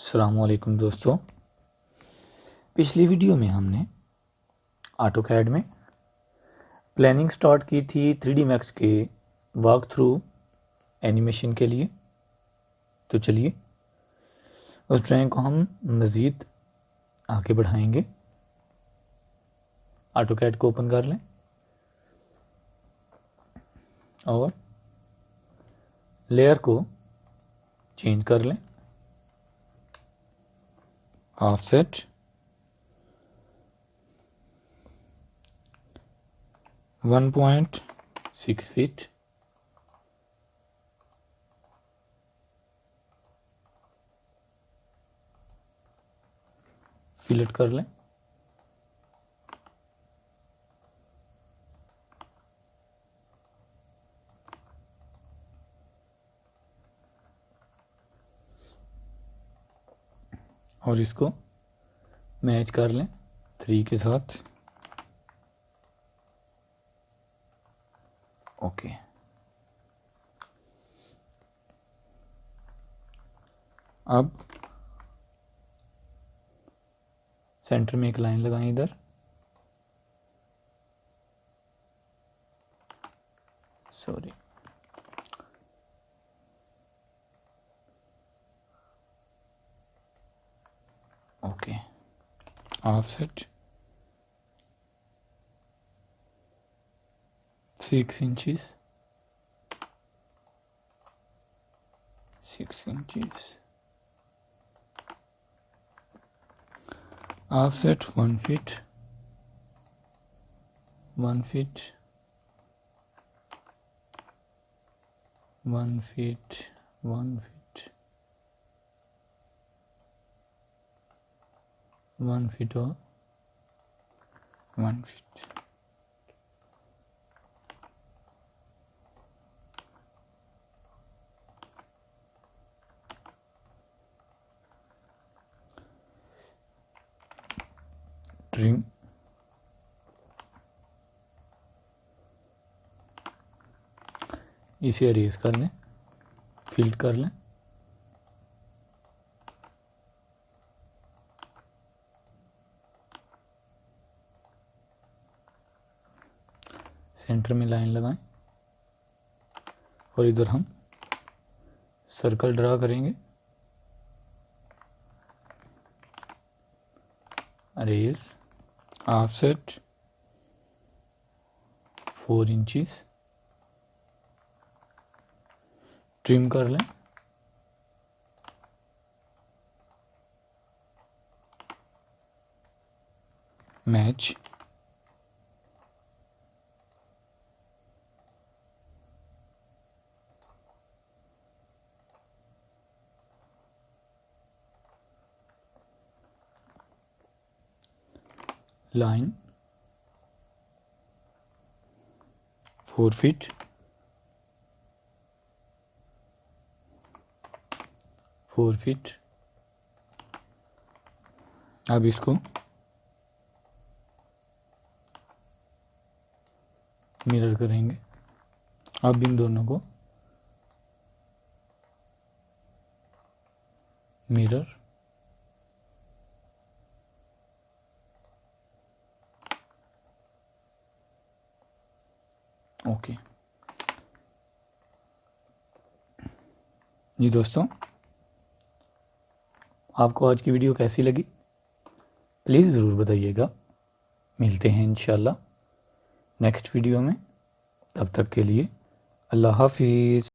अस्सलाम वालेकुम दोस्तों। पिछली वीडियो में हमने ऑटोकैड में प्लानिंग स्टार्ट की थी 3D मैक्स के वॉक थ्रू एनिमेशन के लिए। तो चलिए उस ड्राइंग को हम मज़ीद आगे बढ़ाएंगे। ऑटोकैड को ओपन कर लें और लेयर को चेंज कर लें। ऑफसेट 1.6 फीट, फिलेट कर लें। और इसको मैच कर लें 3 के साथ। ओके, अब सेंटर में एक लाइन लगाएं इधर। Sorry, okay. Offset 6 inches, 6 inches. Offset 1 feet, 1 feet, 1 feet, 1 feet, 1 feet और 1 फीट। ट्रिम इसे अरेज कर लें, फिल्ट कर लें। सेंटर में लाइन लगाएं और इधर हम सर्कल ड्रा करेंगे। अरेज ऑफसेट 4 इंचेस, ट्रिम कर लें। Match line 4 feet, 4 feet. अब इसको मिरर करेंगे। अब इन दोनों को मिरर, ओके। जी दोस्तों, आपको आज की वीडियो कैसी लगी प्लीज़ ज़रूर बताइएगा। मिलते हैं इंशाल्लाह नेक्स्ट वीडियो में। तब तक के लिए अल्लाह हाफिज़।